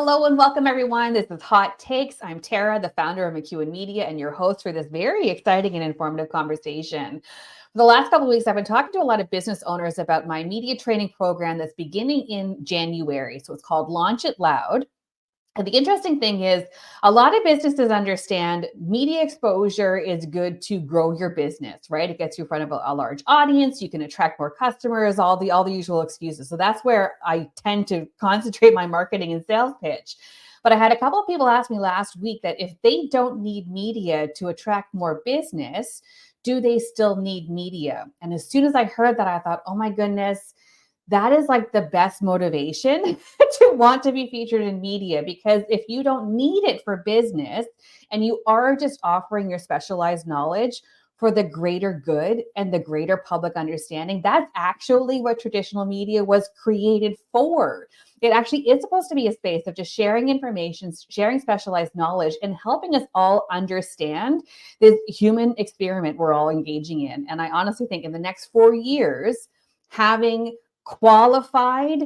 Hello and welcome everyone. This is Hot Takes. I'm Tara, the founder of McEwen Media and your host for this very exciting and informative conversation. For the last couple of weeks, I've been talking to a lot of business owners about my media training program that's beginning in January. So it's called Launch It Loud. And the interesting thing is a lot of businesses understand media exposure is good to grow your business, right? It gets you in front of a large audience. You can attract more customers, all the usual excuses. So that's where I tend to concentrate my marketing and sales pitch. But I had a couple of people ask me last week that if they don't need media to attract more business, do they still need media? And as soon as I heard that, I thought, oh my goodness, that is like the best motivation to want to be featured in media, because if you don't need it for business and you are just offering your specialized knowledge for the greater good and the greater public understanding, that's actually what traditional media was created for. It actually is supposed to be a space of just sharing information, sharing specialized knowledge, and helping us all understand this human experiment we're all engaging in. And I honestly think in the next 4 years, having qualified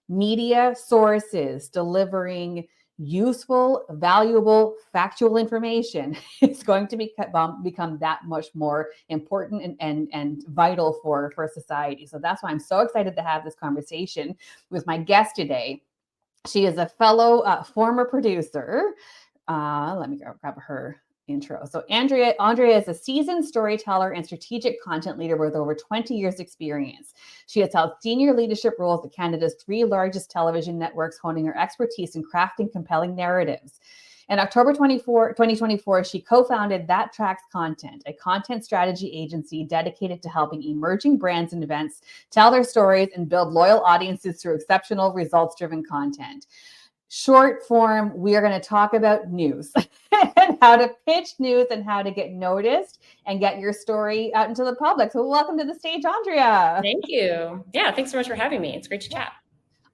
media sources delivering useful, valuable, factual information is going to become that much more important and vital for society. So that's why I'm so excited to have this conversation with my guest today. She is a fellow former producer. Let me grab her intro. So Andrea is a seasoned storyteller and strategic content leader with over 20 years experience. She has held senior leadership roles at Canada's 3 largest television networks, honing her expertise in crafting compelling narratives. In October 2024, she co-founded That Tracks Content, a content strategy agency dedicated to helping emerging brands and events tell their stories and build loyal audiences through exceptional results-driven content. Short form, we are going to talk about news and how to pitch news and how to get noticed and get your story out into the public. So welcome to the stage, Andrea. Thank you. Yeah, thanks so much for having me. It's great to chat.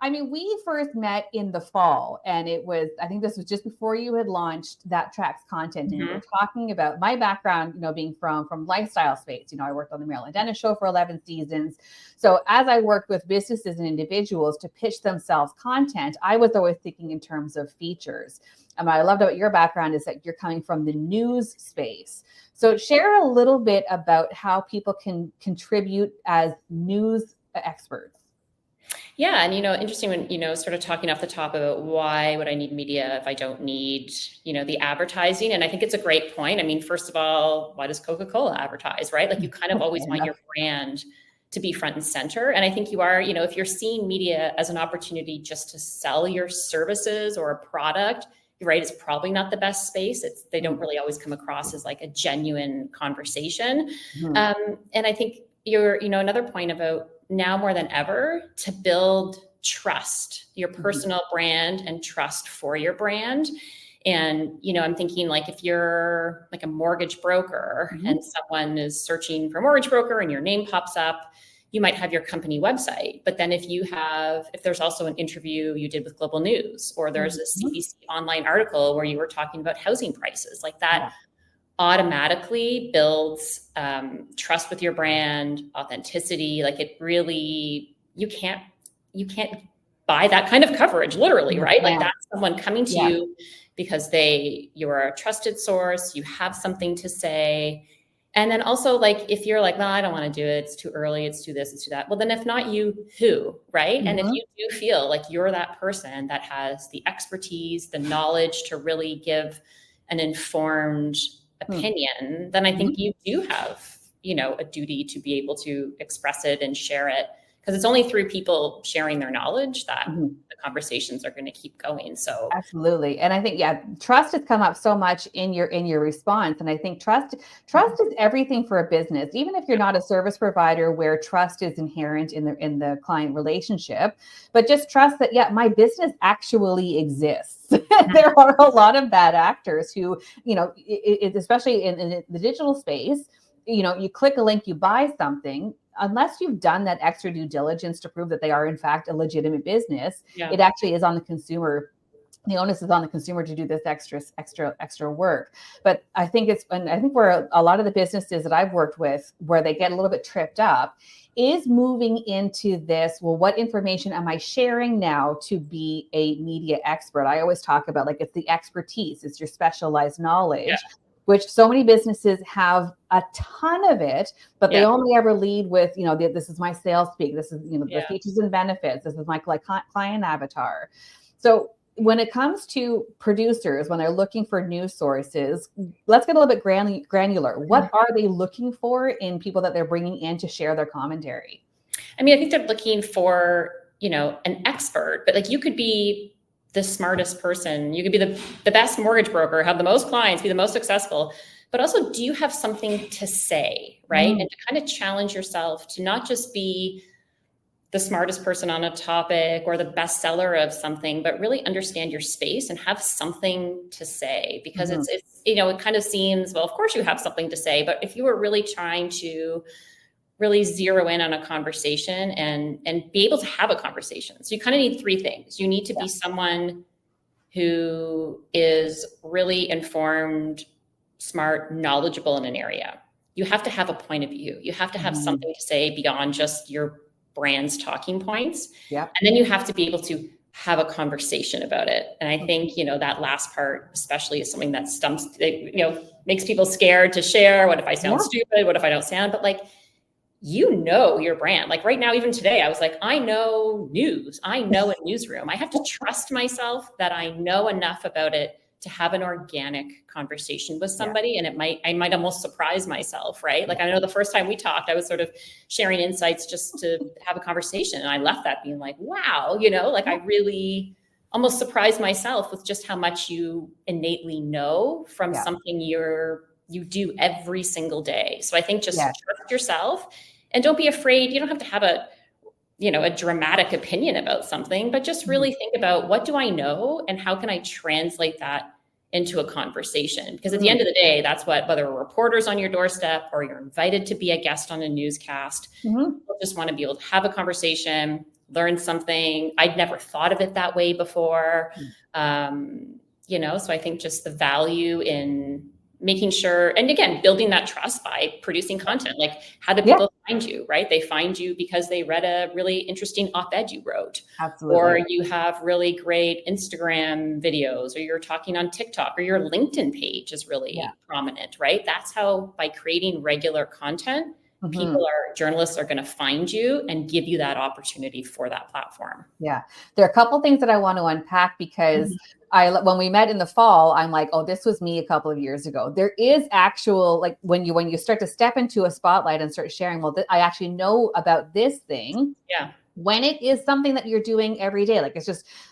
I mean, we first met in the fall, and I think this was just before you had launched That Tracks Content, and you were talking about my background, being from lifestyle space. I worked on the Marilyn Dennis show for 11 seasons. So as I worked with businesses and individuals to pitch themselves content, I was always thinking in terms of features. And what I loved about your background is that you're coming from the news space. So share a little bit about how people can contribute as news experts. Yeah. And, interesting when, sort of talking off the top about why would I need media if I don't need, the advertising? And I think it's a great point. I mean, first of all, why does Coca-Cola advertise, right? Like you kind of always want your brand to be front and center. And I think you are, if you're seeing media as an opportunity just to sell your services or a product, you're right, it's probably not the best space. They don't really always come across as like a genuine conversation. And I think another point about now more than ever to build trust, your personal brand and trust for your brand. And, I'm thinking like if you're like a mortgage broker and someone is searching for a mortgage broker and your name pops up, you might have your company website. But then if there's also an interview you did with Global News, or there's a CBC online article where you were talking about housing prices, like that automatically builds trust with your brand, authenticity. Like it really, you can't buy that kind of coverage, literally, right? Like that's someone coming to you because you're a trusted source, you have something to say. And then also like, if you're like, no, I don't want to do it, it's too early, it's too this, it's too that. Well, then if not you, who, right? And if you do feel like you're that person that has the expertise, the knowledge to really give an informed opinion, then I think you do have, a duty to be able to express it and share it, because it's only through people sharing their knowledge that the conversations are going to keep going. So absolutely. And I think, trust has come up so much in your response. And I think trust is everything for a business, even if you're not a service provider where trust is inherent in the client relationship, but just trust that, my business actually exists. There are a lot of bad actors who, especially in the digital space, you click a link, you buy something. Unless you've done that extra due diligence to prove that they are in fact a legitimate business, it actually is on the consumer. The onus is on the consumer to do this extra work. But I think where a lot of the businesses that I've worked with, where they get a little bit tripped up, is moving into this, well, what information am I sharing now to be a media expert? I always talk about like, it's the expertise, it's your specialized knowledge, which so many businesses have a ton of it, but they only ever lead with, this is my sales speak, this is, the features and benefits, this is my client avatar. So when it comes to producers, when they're looking for news sources, let's get a little bit granular. What are they looking for in people that they're bringing in to share their commentary? I mean, I think they're looking for, an expert, but like you could be the smartest person. You could be the best mortgage broker, have the most clients, be the most successful, but also do you have something to say, right? And to kind of challenge yourself to not just be the smartest person on a topic or the best seller of something, but really understand your space and have something to say, because it's, it kind of seems, well, of course you have something to say, but if you were really trying to really zero in on a conversation and be able to have a conversation. So you kind of need three things. You need to be someone who is really informed, smart, knowledgeable in an area. You have to have a point of view. You have to have something to say beyond just your brand's talking points. And then you have to be able to have a conversation about it. And I think, that last part, especially, is something that makes people scared to share. What if I sound stupid? What if I don't sound? But like, your brand. Like right now, even today, I was like, I know news. I know a newsroom. I have to trust myself that I know enough about it to have an organic conversation with somebody. And I might almost surprise myself, right? Like I know the first time we talked, I was sort of sharing insights just to have a conversation. And I left that being like, wow, like I really almost surprised myself with just how much you innately know from something you do every single day. So I think just trust yourself and don't be afraid. You don't have to have a dramatic opinion about something, but just really think about, what do I know and how can I translate that into a conversation? Because at the end of the day, that's whether a reporter's on your doorstep or you're invited to be a guest on a newscast, people just want to be able to have a conversation, learn something. I'd never thought of it that way before. So I think just the value in making sure, and again, building that trust by producing content. Like, how do people find you, right? They find you because they read a really interesting op-ed you wrote. Absolutely. Or you have really great Instagram videos, or you're talking on TikTok, or your LinkedIn page is really prominent, right? That's how, by creating regular content, journalists are going to find you and give you that opportunity for that platform. Yeah. There are a couple things that I want to unpack, because when we met in the fall, I'm like, oh, this was me a couple of years ago. There is actual, like when you start to step into a spotlight and start sharing, well, I actually know about this thing. Yeah. When it is something that you're doing every day, like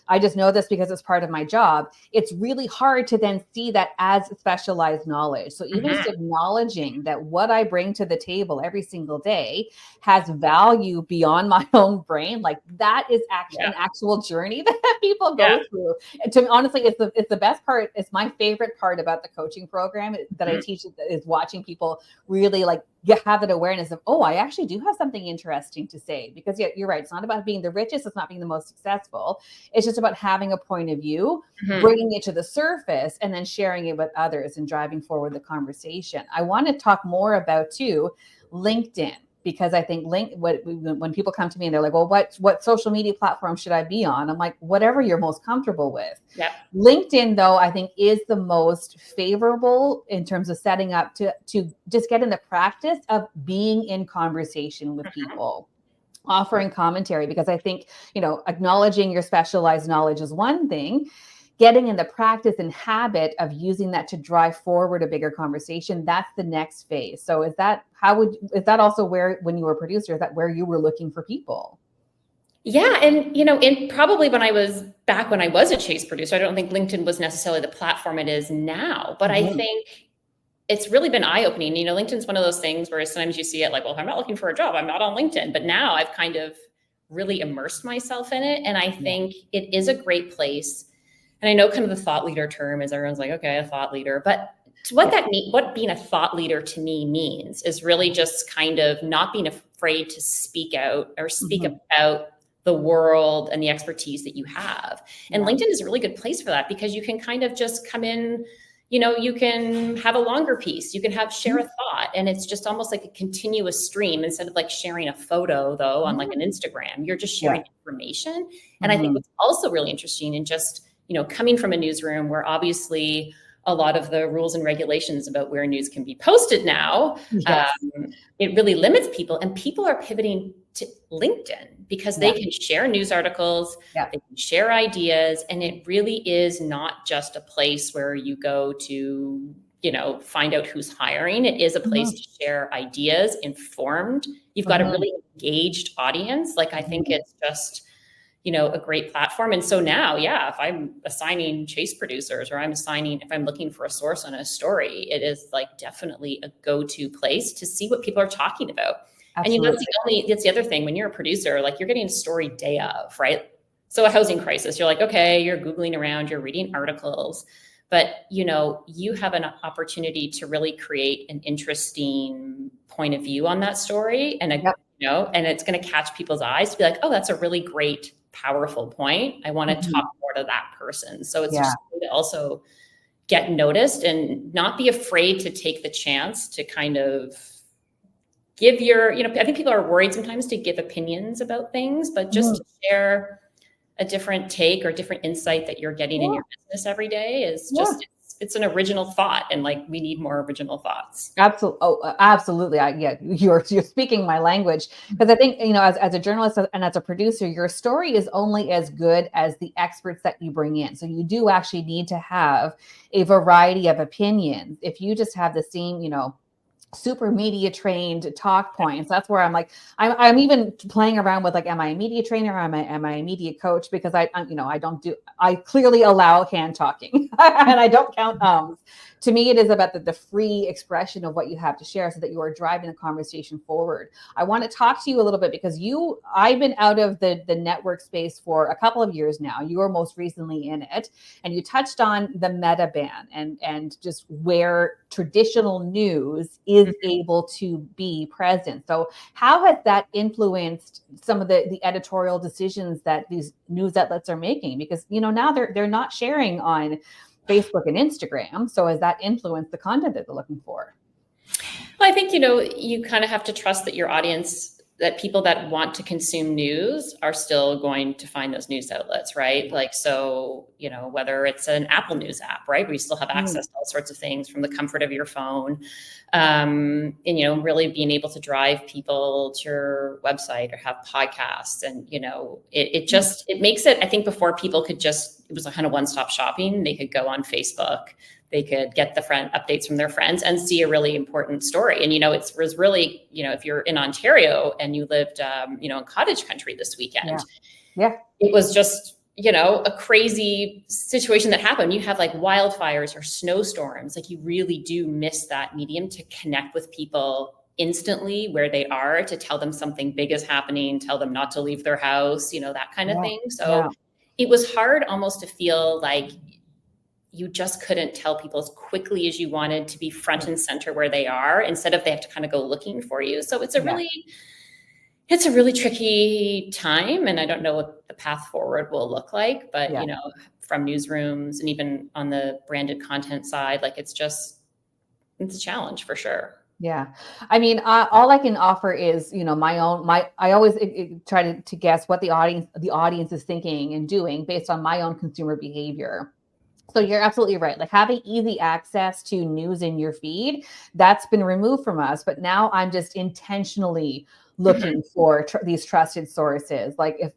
I just know this because it's part of my job. It's really hard to then see that as specialized knowledge. So even just acknowledging that what I bring to the table every single day has value beyond my own brain, like that is actually an actual journey that people go through. And to me, honestly, it's the best part. It's my favorite part about the coaching program that I teach, is watching people really like have that awareness of, oh, I actually do have something interesting to say. Because you're right. It's not about being the richest. It's not being the most successful. It's just about having a point of view, bringing it to the surface, and then sharing it with others and driving forward the conversation. I want to talk more about too, LinkedIn, because I think when people come to me and they're like, well, what social media platform should I be on? I'm like, whatever you're most comfortable with. Yep. LinkedIn, though, I think is the most favorable in terms of setting up to just get in the practice of being in conversation with people, offering commentary, because I think, acknowledging your specialized knowledge is one thing. Getting in the practice and habit of using that to drive forward a bigger conversation, that's the next phase. So is that also where, when you were a producer, is that where you were looking for people? Yeah. And, probably when I was a Chase producer, I don't think LinkedIn was necessarily the platform it is now, but I think it's really been eye-opening. LinkedIn's one of those things where sometimes you see it like, well, if I'm not looking for a job, I'm not on LinkedIn. But now I've kind of really immersed myself in it. And I think it is a great place. And I know kind of the thought leader term is, everyone's like, okay, a thought leader. But what being a thought leader to me means is really just kind of not being afraid to speak out or speak about the world and the expertise that you have. And LinkedIn is a really good place for that, because you can kind of just come in, you can have a longer piece, you can share a thought, and it's just almost like a continuous stream instead of like sharing a photo though on like an Instagram. You're just sharing information. And I think what's also really interesting in just, coming from a newsroom where obviously a lot of the rules and regulations about where news can be posted now, it really limits people, and people are pivoting to LinkedIn because they can share news articles, they can share ideas, and it really is not just a place where you go to, find out who's hiring. It is a place to share ideas, informed. You've got a really engaged audience. Like, I think it's just, a great platform. And so now, if I'm assigning chase producers, or if I'm looking for a source on a story, it is like definitely a go-to place to see what people are talking about. Absolutely. And that's the other thing, when you're a producer, like, you're getting a story day of, right? So a housing crisis, you're like, okay, you're Googling around, you're reading articles, but you have an opportunity to really create an interesting point of view on that story. And and it's going to catch people's eyes to be like, oh, that's a really great, powerful point. I want to talk more to that person. So it's just to also get noticed and not be afraid to take the chance to kind of give your, I think people are worried sometimes to give opinions about things, but just to share a different take or different insight that you're getting in your business every day is just, it's an original thought. And like, we need more original thoughts. Absolutely. Oh, absolutely. You're speaking my language, because I think, as a journalist and as a producer, your story is only as good as the experts that you bring in. So you do actually need to have a variety of opinions. If you just have the same, super media trained talk points, that's where I'm like, I'm even playing around with like, am I a media trainer? Or am I a media coach? Because I clearly allow hand talking and I don't count to me, it is about the free expression of what you have to share so that you are driving the conversation forward. I want to talk to you a little bit because I've been out of the network space for a couple of years now. You were most recently in it, and you touched on the meta ban and just where traditional news is able to be present. So how has that influenced some of the editorial decisions that these news outlets are making? Because, now they're not sharing on Facebook and Instagram. So has that influenced the content that they're looking for? Well, I think, you kind of have to trust that your audience, that people that want to consume news are still going to find those news outlets, right? Like, so, whether it's an Apple News app, right, where you still have access to all sorts of things from the comfort of your phone, and, really being able to drive people to your website or have podcasts. And, it makes it, I think before people could it was a kind of one-stop shopping. They could go on Facebook, they could get the updates from their friends and see a really important story. And, it was really, if you're in Ontario and you lived, in cottage country this weekend, it was just, a crazy situation that happened. You have like wildfires or snowstorms. Like, you really do miss that medium to connect with people instantly where they are, to tell them something big is happening, tell them not to leave their house, that kind of thing. So it was hard almost to feel like you just couldn't tell people as quickly as you wanted to be front and center where they are, instead of they have to kind of go looking for you. So it's a really tricky time. And I don't know what the path forward will look like, but from newsrooms and even on the branded content side, like, it's a challenge for sure. Yeah. I mean, all I can offer is, I always try to guess what the audience is thinking and doing based on my own consumer behavior. So you're absolutely right. Like, having easy access to news in your feed, that's been removed from us. But now I'm just intentionally looking for these trusted sources. Like, if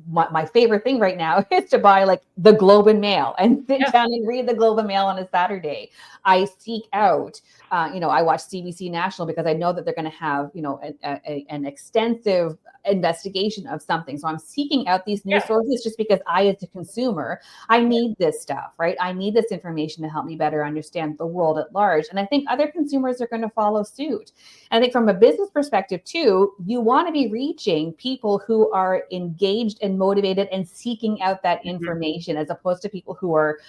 my favorite thing right now is to buy like the Globe and Mail and sit down and read the Globe and Mail on a Saturday. I seek out, I watch CBC National because I know that they're going to have, an extensive investigation of something. So I'm seeking out these news sources just because I, as a consumer, I need this stuff, right? I need this information to help me better understand the world at large. And I think other consumers are going to follow suit. And I think from a business perspective too, you want to be reaching people who are engaged and motivated and seeking out that information, as opposed to people who are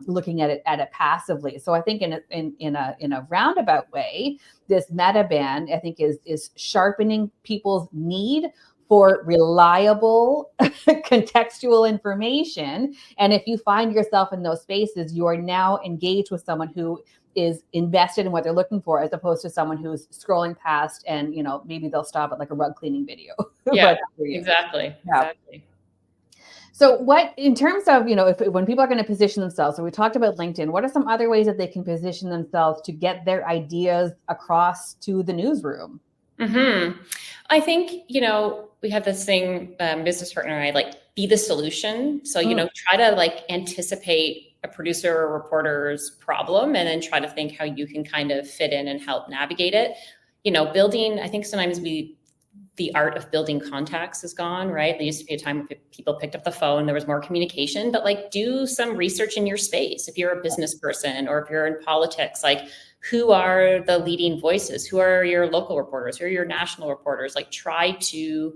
looking at it passively. So I think in a roundabout way, this meta ban, I think, is sharpening people's need for reliable contextual information. And if you find yourself in those spaces, you are now engaged with someone who is invested in what they're looking for, as opposed to someone who's scrolling past and, maybe they'll stop at like a rug cleaning video. Yeah, exactly. Yeah. Exactly. So what, in terms of, when people are going to position themselves, so we talked about LinkedIn, what are some other ways that they can position themselves to get their ideas across to the newsroom? I think, we have this thing, business partner and I, like, be the solution. So, try to like anticipate a producer or reporter's problem and then try to think how you can kind of fit in and help navigate it. I think sometimes the art of building contacts is gone, right? There used to be a time when people picked up the phone, there was more communication, but like do some research in your space. If you're a business person or if you're in politics, like who are the leading voices? Who are your local reporters? Who are your national reporters? Like try to,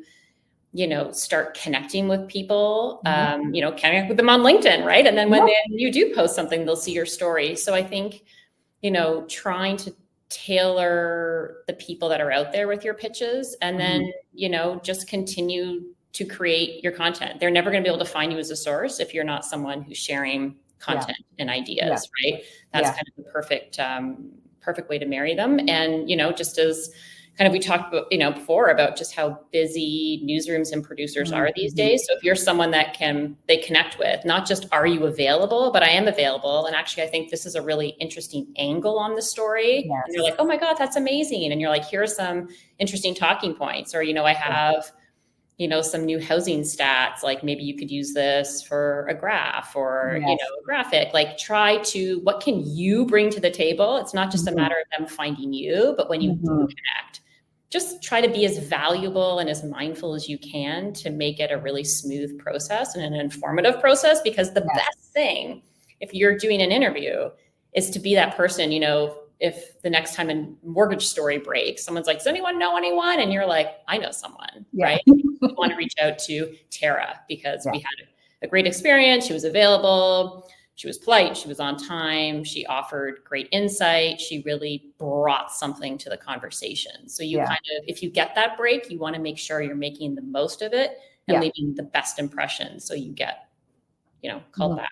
start connecting with people, connect with them on LinkedIn, right? And then when you do post something, they'll see your story. So I think, trying to tailor the people that are out there with your pitches and then, just continue to create your content. They're never going to be able to find you as a source if you're not someone who's sharing content and ideas, right? That's kind of the perfect way to marry them. And, just as kind of we talked about, before about just how busy newsrooms and producers are these days. So if you're someone that they connect with, not just are you available, but I am available. And actually, I think this is a really interesting angle on the story. Yes. And you're like, oh my God, that's amazing. And you're like, here are some interesting talking points. Or, I have, some new housing stats, like maybe you could use this for a graph or, a graphic, like what can you bring to the table? It's not just a matter of them finding you, but when you do connect, just try to be as valuable and as mindful as you can to make it a really smooth process and an informative process. Because the best thing, if you're doing an interview, is to be that person, if the next time a mortgage story breaks, someone's like, does anyone know anyone? And you're like, I know someone, right? You want to reach out to Tara because we had a great experience. She was available. She was polite. She was on time. She offered great insight. She really brought something to the conversation. So you kind of, if you get that break, you want to make sure you're making the most of it and leaving the best impression. So you get, called back.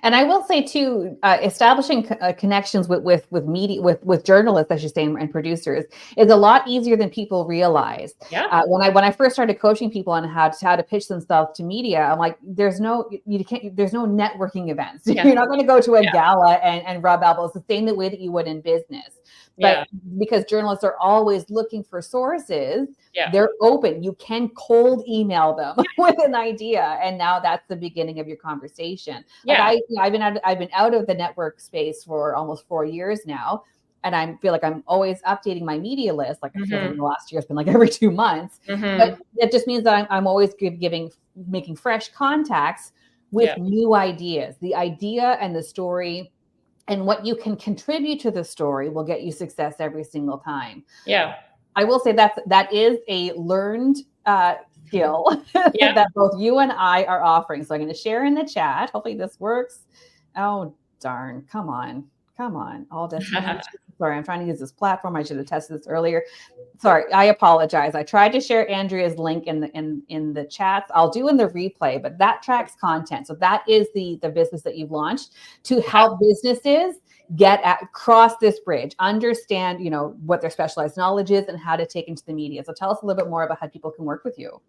And I will say too, establishing connections with media, with journalists, I should say, and producers is a lot easier than people realize. When I first started coaching people on how to pitch themselves to media, I'm like, there's no networking events. You're not going to go to a gala and rub elbows the same way that you would in business. But because journalists are always looking for sources, they're open. You can cold email them with an idea, and now that's the beginning of your conversation. Like I've been out of the network space for almost 4 years now, and I feel like I'm always updating my media list. Like I feel like the last year it's been like every 2 months, but it just means that I'm always making fresh contacts with new ideas. The idea and the story and what you can contribute to the story will get you success every single time. I will say that is a learned skill that both you and I are offering. So I'm going to share in the chat. Hopefully this works. Oh, darn. Come on. All this. Sorry, I'm trying to use this platform. I should have tested this earlier. Sorry, I apologize. I tried to share Andrea's link in the chats. I'll do in the replay, but that tracks content. So that is the business that you've launched to help businesses cross this bridge, understand, what their specialized knowledge is and how to take into the media. So tell us a little bit more about how people can work with you.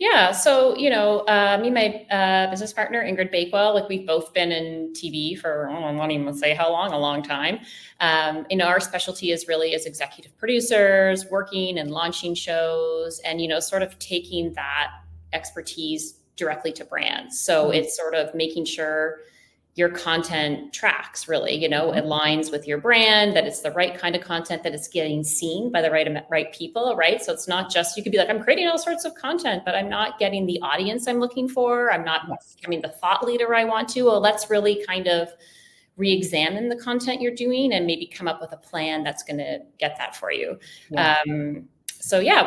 Yeah. So, me and my business partner, Ingrid Bakewell, like we've both been in TV for, I won't even say how long, a long time. Our specialty is really as executive producers, working and launching shows and, sort of taking that expertise directly to brands. So it's sort of making sure your content tracks really, aligns with your brand, that it's the right kind of content, that it's getting seen by the right people, right? So it's not just, you could be like, I'm creating all sorts of content, but I'm not getting the audience I'm looking for. I'm not becoming the thought leader I want to. Well, let's really kind of re-examine the content you're doing and maybe come up with a plan that's going to get that for you.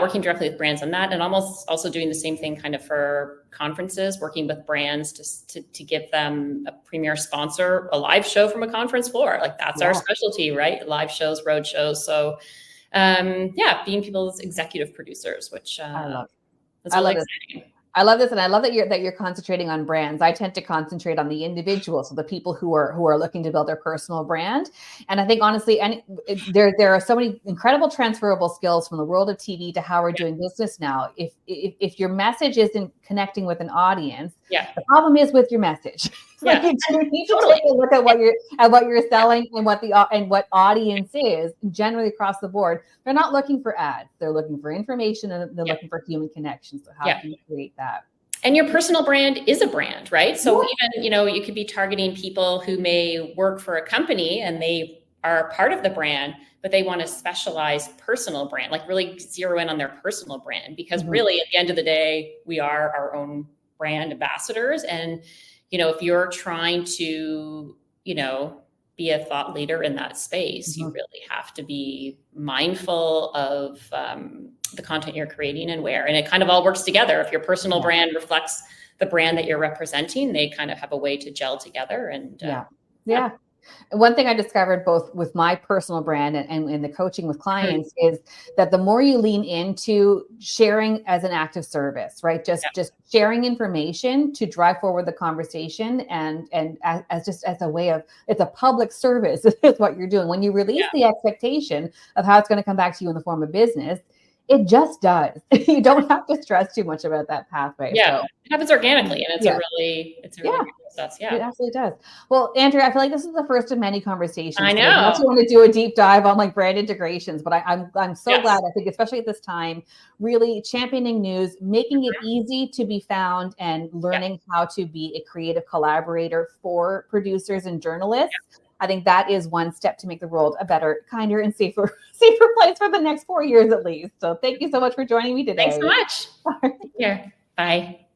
Working directly with brands on that, and almost also doing the same thing kind of for conferences, working with brands to give them a premier sponsor, a live show from a conference floor. Like that's our specialty, right? Live shows, road shows. So being people's executive producers, which I love. That's I really love this. exciting. I love this, and I love that you're concentrating on brands. I tend to concentrate on the individual, so the people who are looking to build their personal brand. And I think honestly, there are so many incredible transferable skills from the world of TV to how we're doing business now. If your message isn't connecting with an audience, Yeah. the problem is with your message. Yeah. You need to Totally. take a look at what you're selling and what audience is generally across the board. They're not looking for ads. They're looking for information, and they're looking for human connection. So how can you create that? And your personal brand is a brand, right? So even, you could be targeting people who may work for a company and they are part of the brand, but they want a specialized personal brand, like really zero in on their personal brand, because really at the end of the day, we are our own brand ambassadors. And, if you're trying to, be a thought leader in that space, you really have to be mindful of the content you're creating and where. And it kind of all works together. If your personal brand reflects the brand that you're representing, they kind of have a way to gel together. And yeah. One thing I discovered both with my personal brand and in the coaching with clients is that the more you lean into sharing as an act of service, right? Just sharing information to drive forward the conversation and as a way of, it's a public service is what you're doing. When you release the expectation of how it's going to come back to you in the form of business, it just does. You don't have to stress too much about that pathway. Yeah, so it happens organically, and it's a really great process. Yeah, it absolutely does. Well, Andrea, I feel like this is the first of many conversations. I know. I also want to do a deep dive on like brand integrations, but I'm so glad. I think especially at this time, really championing news, making it easy to be found, and learning how to be a creative collaborator for producers and journalists. I think that is one step to make the world a better, kinder, and safer place for the next 4 years at least. So thank you so much for joining me today. Thanks so much. Take care. Bye.